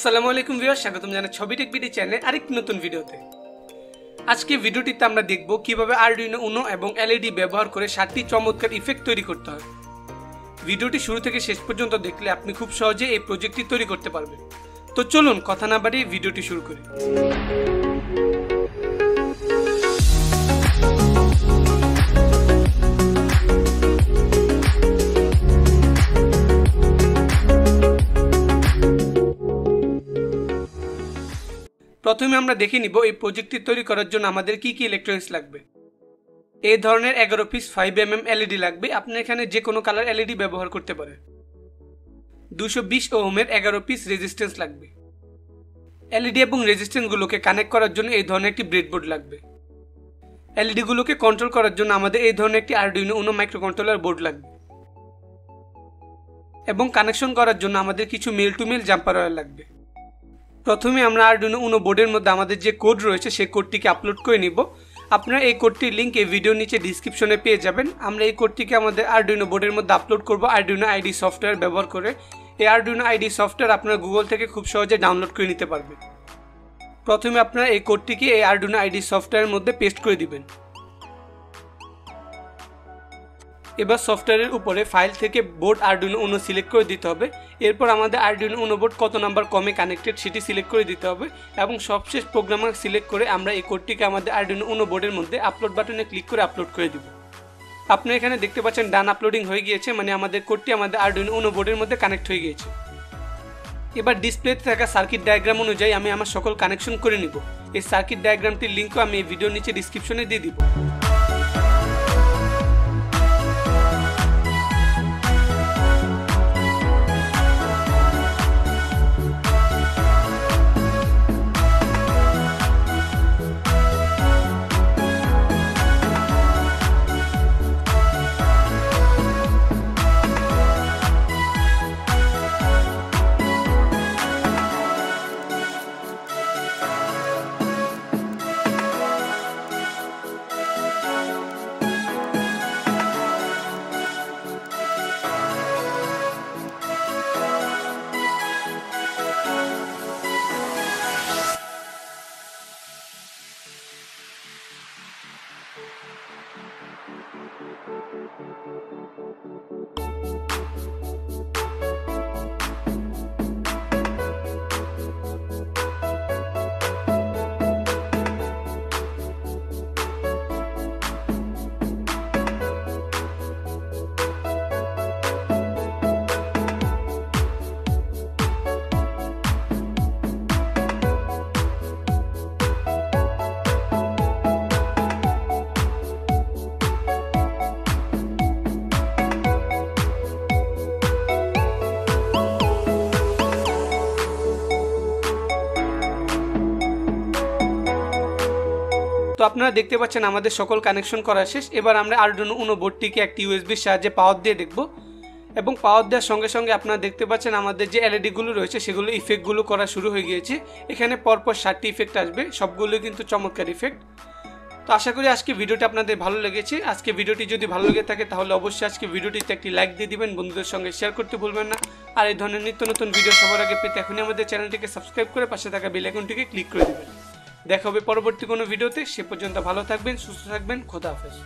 আসসালামু আলাইকুম ভিউয়ার্স, স্বাগতম জানাই ছবি টেক বিডি চ্যানেলে আরেকটি নতুন ভিডিওতে। আজকে ভিডিওটিতে আমরা দেখব কিভাবে আরডুইনো উনো এবং এলইডি ব্যবহার করে 7টি চমৎকার ইফেক্ট তৈরি করতে হয়। ভিডিওটি শুরু থেকে শেষ পর্যন্ত দেখলে আপনি খুব সহজে এই প্রজেক্টটি তৈরি করতে পারবেন। তো চলুন কথা না বাড়িয়ে ভিডিওটি শুরু করি। প্রথমে আমরা দেখে নিব এই প্রজেক্টটি তৈরি করার জন্য আমাদের কি কি ইলেকট্রনিক্স লাগবে। এই ধরনের 11 পিস 5mm এলইডি লাগবে। আপনি এখানে যে কোনো কালার এলইডি ব্যবহার করতে পারেন। 220 ওহমের 11 পিস রেজিস্ট্যান্স লাগবে। এলইডি এবং রেজিস্ট্যান্সগুলোকে কানেক্ট করার জন্য এই ধরনের একটি ব্রেডবোর্ড লাগবে। এলইডিগুলোকে কন্ট্রোল করার জন্য আমাদের এই ধরনের একটি আরডুইনো উনো মাইক্রোকন্ট্রোলার বোর্ড লাগবে এবং কানেকশন করার জন্য আমাদের কিছু male to male jumper wire লাগবে। প্রথমে আমরা আরডুইনো উনো বোর্ডের মধ্যে আমাদের যে কোড রয়েছে সেই কোডটিকে আপলোড করে নিব। আপনারা এই কোডটির লিঙ্ক এই ভিডিওর নিচে ডিসক্রিপশনে পেয়ে যাবেন। আমরা এই কোডটিকে আমাদের আরডুইনো বোর্ডের মধ্যে আপলোড করব আরডুইনো আইডি সফটওয়্যার ব্যবহার করে। এই আরডুইনো আইডি সফটওয়্যার আপনারা গুগল থেকে খুব সহজে ডাউনলোড করে নিতে পারবেন। প্রথমে আপনারা এই কোডটিকে এই আরডুইনো আইডি সফটওয়্যারের মধ্যে পেস্ট করে দিবেন। এবার সফটওয়্যারের উপরে ফাইল থেকে বোর্ড আরডুইনো উনো সিলেক্ট করে দিতে হবে। এরপর আমাদের আরডুইনো উনো বোর্ড কত নাম্বার কমে কানেক্টেড সেটি সিলেক্ট করে দিতে হবে এবং সবশেষ প্রোগ্রামার সিলেক্ট করে আমরা এই কোডটিকে আমাদের আরডুইনো উনো বোর্ডের মধ্যে আপলোড বাটনে ক্লিক করে আপলোড করে দিব। আপনি এখানে দেখতে পাচ্ছেন ডান আপলোডিং হয়ে গিয়েছে, মানে আমাদের কোডটি আমাদের আরডুইনো উনো বোর্ডের মধ্যে কানেক্ট হয়ে গিয়েছে। এবার ডিসপ্লেতে থাকা সার্কিট ডায়াগ্রাম অনুযায়ী আমি আমার সকল কানেকশন করে নিব। এই সার্কিট ডায়াগ্রামটির লিঙ্কও আমি এই ভিডিওর নিচে ডিসক্রিপশনে দিয়ে দিব। তো আপনারা দেখতে পাচ্ছেন আমাদের সকল কানেকশন করা শেষ। এবার আমরা আরডুইনো উনো বোর্ডটিকে একটি ইউএসবির সাহায্যে পাওয়ার দিয়ে দেখব এবং পাওয়ার দেওয়ার সঙ্গে সঙ্গে আপনারা দেখতে পাচ্ছেন আমাদের যে এলইডিগুলো রয়েছে সেগুলো ইফেক্টগুলো করা শুরু হয়ে গিয়েছে। এখানে পরপর 7টি ইফেক্ট আসবে, সবগুলো কিন্তু চমৎকার ইফেক্ট। তো আশা করি আজকে ভিডিওটি আপনাদের ভালো লেগেছে। আজকে ভিডিওটি যদি ভালো লেগে থাকে তাহলে অবশ্যই আজকে ভিডিওটিতে একটি লাইক দিয়ে দিবেন, বন্ধুদের সঙ্গে শেয়ার করতে ভুলবেন না। আর এই ধরনের নিত্য নতুন ভিডিও সবার আগে পেতে এখনই আমাদের চ্যানেলটিকে সাবস্ক্রাইব করে পাশে থাকা বেল আইকনটিকে ক্লিক করে দিবেন। দেখা হবে পরবর্তী কোনো ভিডিওতে। সে পর্যন্ত ভালো থাকবেন, সুস্থ থাকবেন। খোদা হাফেজ।